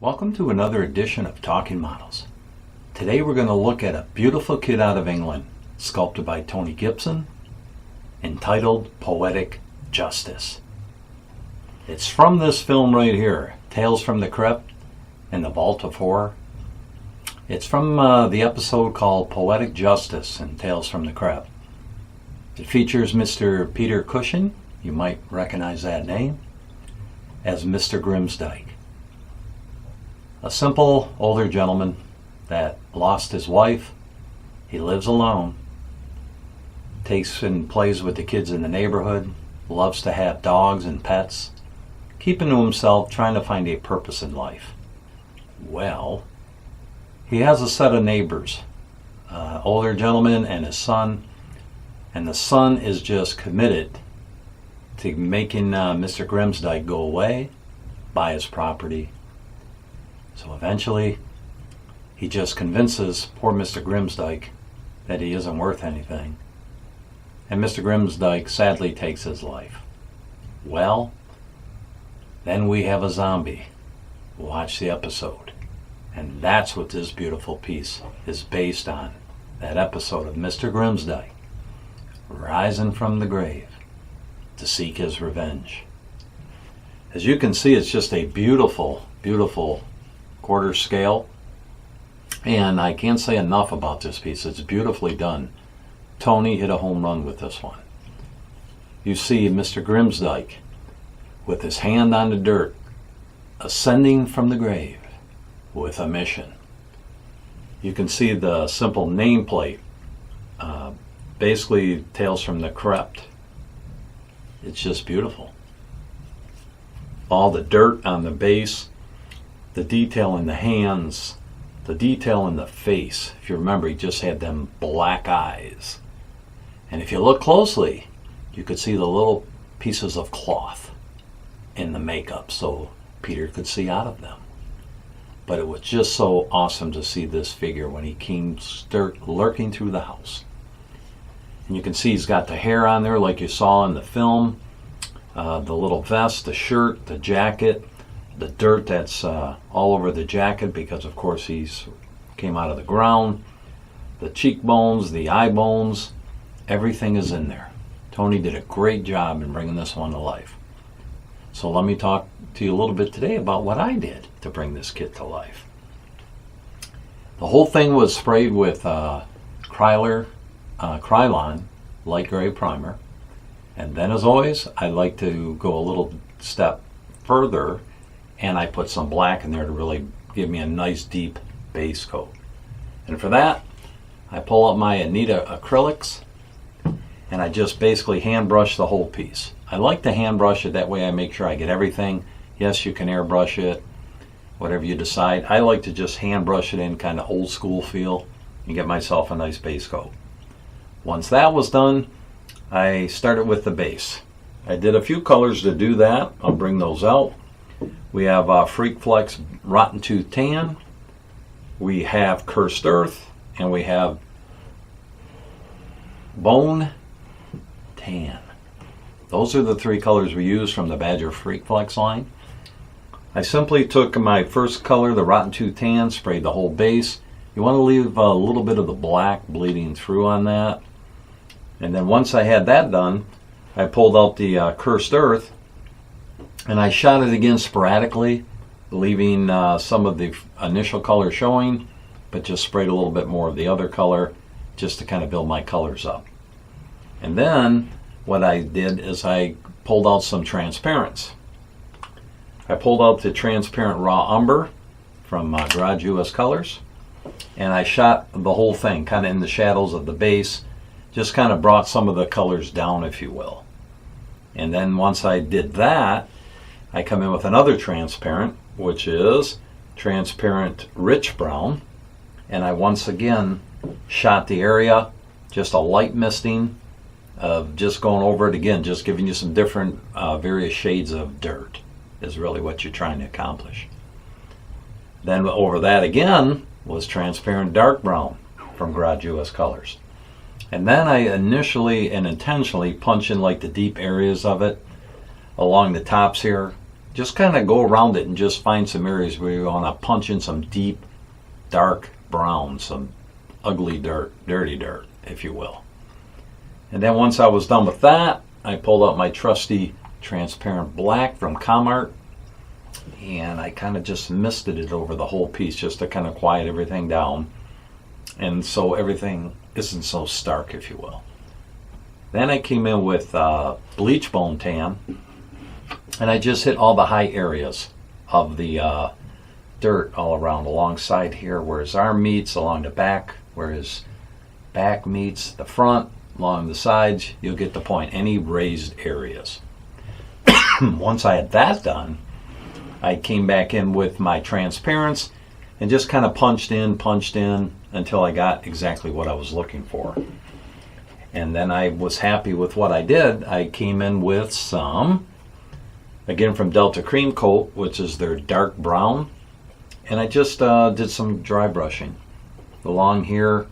Welcome to another edition of Talking Models. Today we're going to look at a beautiful kit out of England, sculpted by Tony Gibson, entitled Poetic Justice. It's from this film right here, Tales from the Crypt and the Vault of Horror. It's from the episode called Poetic Justice and Tales from the Crypt. It features Mr. Peter Cushing, you might recognize that name, as Mr. Grimsdyke. A simple older gentleman that lost his wife. He lives alone, takes and plays with the kids in the neighborhood, loves to have dogs and pets, keeping to himself, trying to find a purpose in life. Well, he has a set of neighbors, older gentleman and his son, and the son is just committed to making Mr. Grimsdyke go away, buy his property. So eventually, he just convinces poor Mr. Grimsdyke that he isn't worth anything. And Mr. Grimsdyke sadly takes his life. Well, then we have a zombie. Watch the episode. And that's what this beautiful piece is based on. That episode of Mr. Grimsdyke rising from the grave to seek his revenge. As you can see, it's just a beautiful, beautiful quarter scale, and I can't say enough about this piece. It's beautifully done. Tony hit a home run with this one. You see Mr. Grimsdyke with his hand on the dirt, ascending from the grave with a mission. You can see the simple nameplate, basically Tales from the Crypt. It's just beautiful. All the dirt on the base, the detail in the hands, the detail in the face. If you remember, he just had them black eyes. And if you look closely, you could see the little pieces of cloth in the makeup so Peter could see out of them. But it was just so awesome to see this figure when he came lurking through the house. And you can see he's got the hair on there like you saw in the film, the little vest, the shirt, the jacket, the dirt that's all over the jacket because of course he's came out of the ground, the cheekbones, the eye bones, everything is in there. Tony did a great job in bringing this one to life. So let me talk to you a little bit today about what I did to bring this kit to life. The whole thing was sprayed with Krylon light gray primer, and then as always I like to go a little step further and I put some black in there to really give me a nice deep base coat. And for that, I pull up my Anita acrylics and I just basically hand brush the whole piece. I like to hand brush it, that way I make sure I get everything. Yes, you can airbrush it, whatever you decide. I like to just hand brush it in, kind of old school feel, and get myself a nice base coat. Once that was done, I started with the base. I did a few colors to do that. I'll bring those out. We have Freak Flex Rotten Tooth Tan, we have Cursed Earth, and we have Bone Tan. Those are the three colors we use from the Badger Freak Flex line. I simply took my first color, the Rotten Tooth Tan, sprayed the whole base. You want to leave a little bit of the black bleeding through on that. And then once I had that done, I pulled out the Cursed Earth and I shot it again sporadically, leaving some of the initial color showing, but just sprayed a little bit more of the other color just to kind of build my colors up. And then what I did is I pulled out some transparents. I pulled out the transparent raw umber from Garage US Colors, and I shot the whole thing kind of in the shadows of the base, just kind of brought some of the colors down, if you will. And then once I did that, I come in with another transparent, which is transparent rich brown, and I once again shot the area, just a light misting of just going over it again, just giving you some different various shades of dirt is really what you're trying to accomplish. Then over that again was transparent dark brown from Garage US Colors. And then I initially and intentionally punch in like the deep areas of it along the tops here, just kind of go around it and just find some areas where you want to punch in some deep, dark brown, some ugly dirt, dirty dirt, if you will. And then once I was done with that, I pulled out my trusty transparent black from Comart, and I kind of just misted it over the whole piece just to kind of quiet everything down, and so everything isn't so stark, if you will. Then I came in with bleach bone tan, and I just hit all the high areas of the dirt all around, alongside here where his arm meets, along the back where his back meets the front, along the sides. You'll get the point, any raised areas. Once I had that done, I came back in with my transparents and just kind of punched in until I got exactly what I was looking for. And then I was happy with what I did. I came in with some, again from Delta Cream Coat, which is their dark brown, and I just did some dry brushing along here,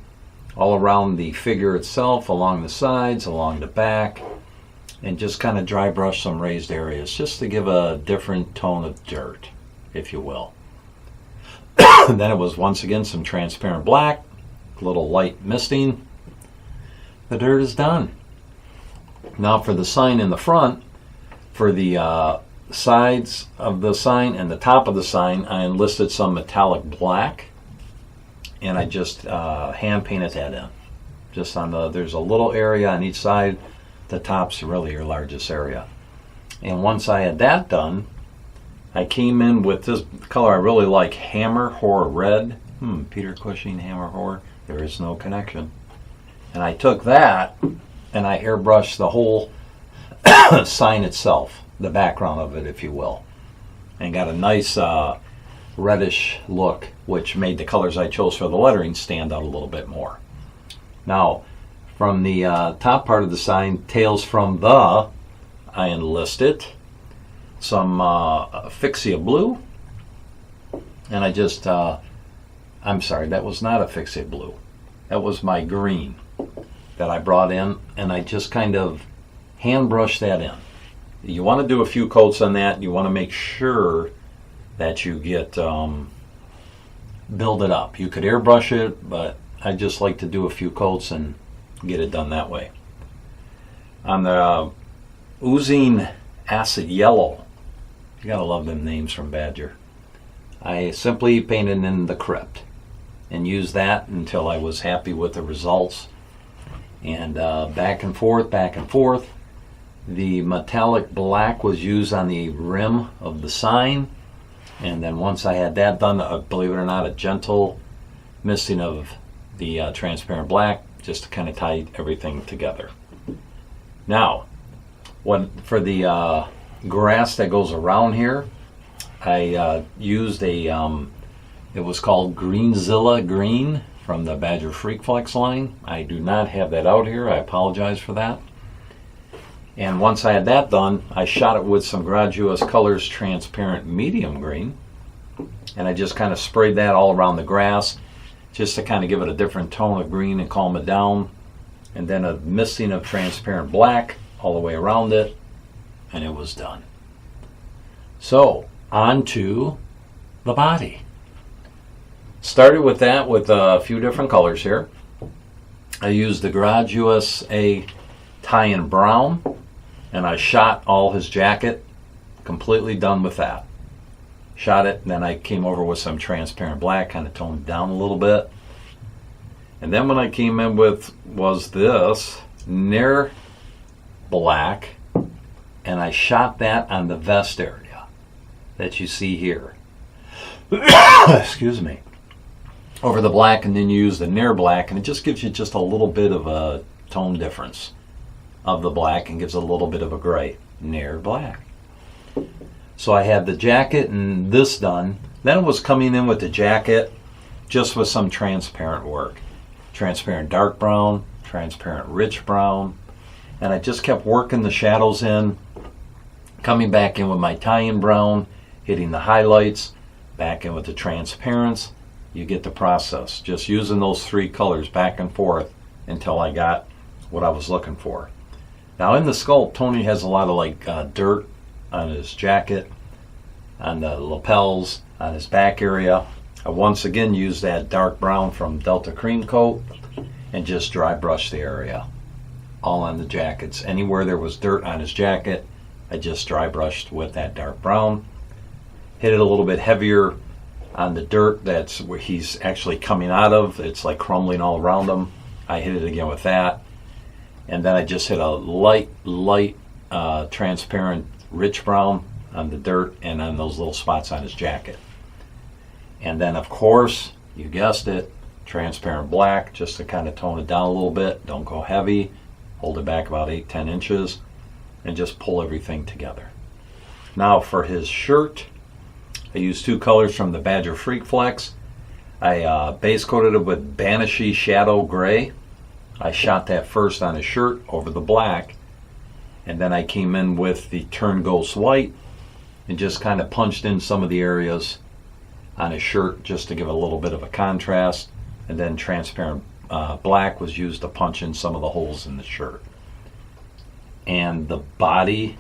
all around the figure itself, along the sides, along the back, and just kind of dry brush some raised areas just to give a different tone of dirt, if you will. Then it was once again some transparent black, a little light misting. The dirt is done. Now for the sign in the front, for the sides of the sign and the top of the sign, I enlisted some metallic black, and I just hand painted that in. Just on there's a little area on each side. The top's really your largest area. And once I had that done, I came in with this color I really like, Hammer Horror Red. Peter Cushing, Hammer Horror. There is no connection. And I took that and I airbrushed the whole sign itself, the background of it, if you will, and got a nice reddish look, which made the colors I chose for the lettering stand out a little bit more. Now, from the top part of the sign, Tales from the, I enlisted some Fuchsia Blue, and I just, I'm sorry, that was not a Fuchsia Blue. That was my green that I brought in, and I just kind of hand brushed that in. You want to do a few coats on that. You want to make sure that you get build it up. You could airbrush it, but I just like to do a few coats and get it done that way. On the Oozing Acid Yellow, you gotta love them names from Badger, I simply painted in the crypt and used that until I was happy with the results. And back and forth. The metallic black was used on the rim of the sign, and then once I had that done, believe it or not, a gentle misting of the transparent black just to kind of tie everything together. Now, for the grass that goes around here, I used a, it was called Greenzilla Green from the Badger Freakflex line. I do not have that out here. I apologize for that. And once I had that done, I shot it with some Graduous Colors Transparent Medium Green, and I just kind of sprayed that all around the grass just to kind of give it a different tone of green and calm it down, and then a misting of transparent black all the way around it, and it was done. So on to the body. Started with that with a few different colors here. I used the Graduous A Tie-in Brown, and I shot all his jacket, completely done with that. Shot it, and then I came over with some transparent black, kind of toned it down a little bit. And then what I came in with was this Nair Black, and I shot that on the vest area that you see here. Excuse me. Over the black, and then you use the Nair Black, and it just gives you just a little bit of a tone difference of the black and gives a little bit of a gray. Nair Black. So I had the jacket and this done. Then it was coming in with the jacket just with some transparent work. Transparent dark brown, transparent rich brown, and I just kept working the shadows in, coming back in with my tie-in brown, hitting the highlights, back in with the transparents. You get the process. Just using those three colors back and forth until I got what I was looking for. Now in the sculpt, Tony has a lot of dirt on his jacket, on the lapels, on his back area. I once again used that dark brown from Delta Cream Coat and just dry brushed the area, all on the jackets. Anywhere there was dirt on his jacket, I just dry brushed with that dark brown. Hit it a little bit heavier on the dirt that's where he's actually coming out of. It's like crumbling all around him. I hit it again with that. And then I just hit a light, transparent, rich brown on the dirt and on those little spots on his jacket. And then, of course, you guessed it, transparent black, just to kind of tone it down a little bit. Don't go heavy. Hold it back about 8-10 inches and just pull everything together. Now for his shirt, I used 2 colors from the Badger Freak Flex. I base coated it with Banishee Shadow Gray. I shot that first on his shirt over the black, and then I came in with the Turn Ghost White and just kind of punched in some of the areas on his shirt just to give a little bit of a contrast, and then transparent black was used to punch in some of the holes in the shirt. And the body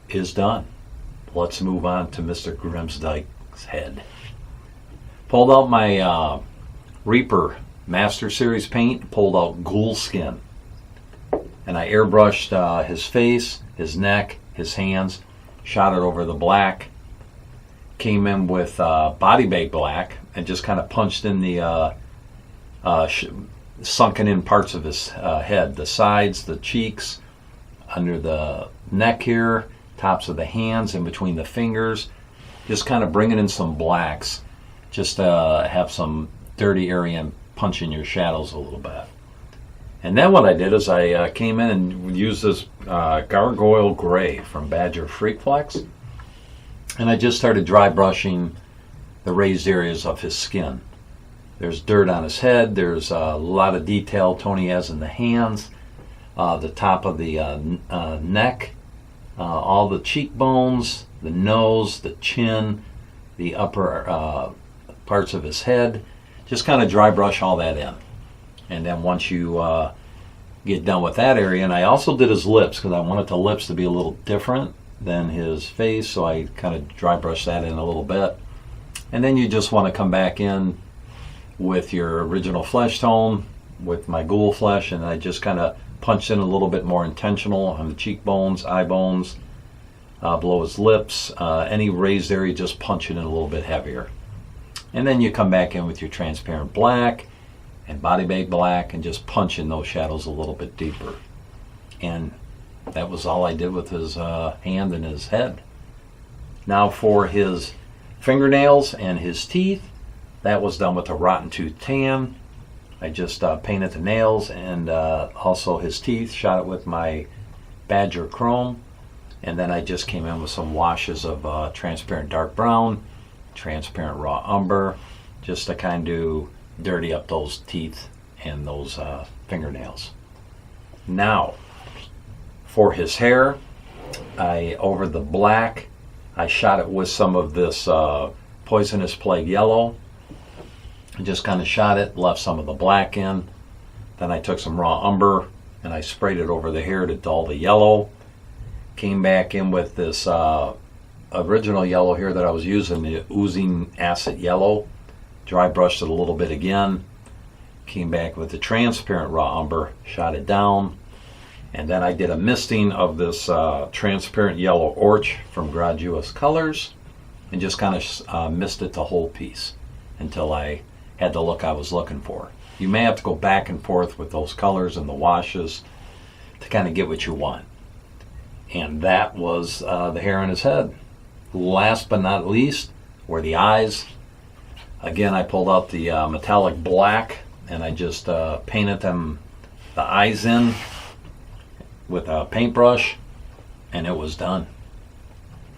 is done. Let's move on to Mr. Grimsdyke's head. Pulled out my Reaper Master Series paint, pulled out ghoul skin, and I airbrushed his face, his neck, his hands, shot it over the black, came in with body bag black and just kind of punched in the sunken in parts of his head, the sides, the cheeks, under the neck here, tops of the hands, in between the fingers, just kind of bringing in some blacks just to have some dirty area and punch in your shadows a little bit. And then what I did is I came in and used this Gargoyle Gray from Badger Freak Flex, and I just started dry brushing the raised areas of his skin. There's dirt on his head, there's a lot of detail Tony has in the hands, the top of the neck, all the cheekbones, the nose, the chin, the upper parts of his head. Just kind of dry brush all that in. And then once you get done with that area, and I also did his lips because I wanted the lips to be a little different than his face, so I kind of dry brushed that in a little bit. And then you just want to come back in with your original flesh tone with my ghoul flesh, and I just kind of punched in a little bit more intentional on the cheekbones, eye bones, below his lips, any raised area, just punch it in a little bit heavier. And then you come back in with your transparent black and body bag black and just punch in those shadows a little bit deeper. And that was all I did with his hand and his head. Now for his fingernails and his teeth, that was done with a Rotten Tooth Tan. I just painted the nails and also his teeth, shot it with my Badger Chrome, and then I just came in with some washes of transparent dark brown, transparent raw umber, just to kind of dirty up those teeth and those fingernails. Now for his hair, over the black, I shot it with some of this Poisonous Plague Yellow. I just kind of shot it, left some of the black in. Then I took some raw umber and I sprayed it over the hair to dull the yellow. Came back in with this original yellow here that I was using, the Oozing Acid Yellow. Dry brushed it a little bit again. Came back with the transparent raw umber, shot it down. And then I did a misting of this transparent yellow orch from Graduous Colors and just kind of misted the whole piece until I had the look I was looking for. You may have to go back and forth with those colors and the washes to kind of get what you want. And that was the hair on his head. Last but not least were the eyes. Again, I pulled out the metallic black and I just painted them, the eyes in with a paintbrush, and it was done.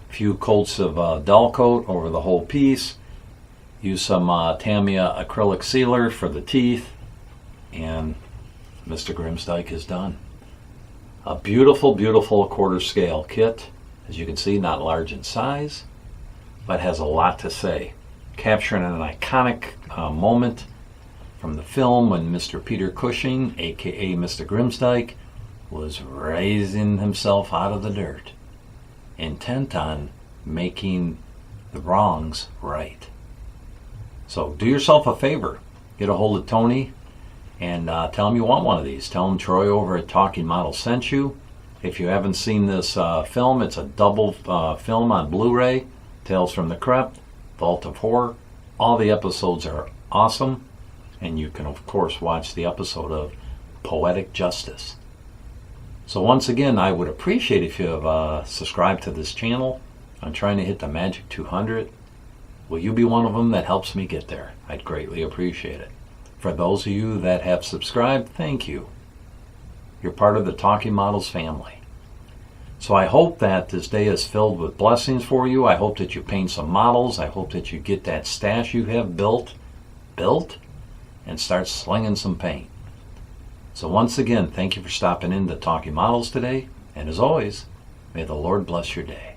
A few coats of dull coat over the whole piece. Use some Tamiya acrylic sealer for the teeth, and Mr. Grimsdyke is done. A beautiful, beautiful quarter scale kit. As you can see, not large in size, but has a lot to say. Capturing an iconic moment from the film when Mr. Peter Cushing, aka Mr. Grimsdyke, was raising himself out of the dirt, intent on making the wrongs right. So do yourself a favor. Get a hold of Tony and tell him you want one of these. Tell him Troy over at Talking Models sent you. If you haven't seen this film, it's a double film on Blu-ray. Tales from the Crypt, Vault of Horror. All the episodes are awesome. And you can, of course, watch the episode of Poetic Justice. So once again, I would appreciate if you have subscribed to this channel. I'm trying to hit the magic 200. Will you be one of them that helps me get there? I'd greatly appreciate it. For those of you that have subscribed, thank you. You're part of the Talking Models family. So I hope that this day is filled with blessings for you. I hope that you paint some models. I hope that you get that stash you have built, and start slinging some paint. So once again, thank you for stopping in to Talking Models today. And as always, may the Lord bless your day.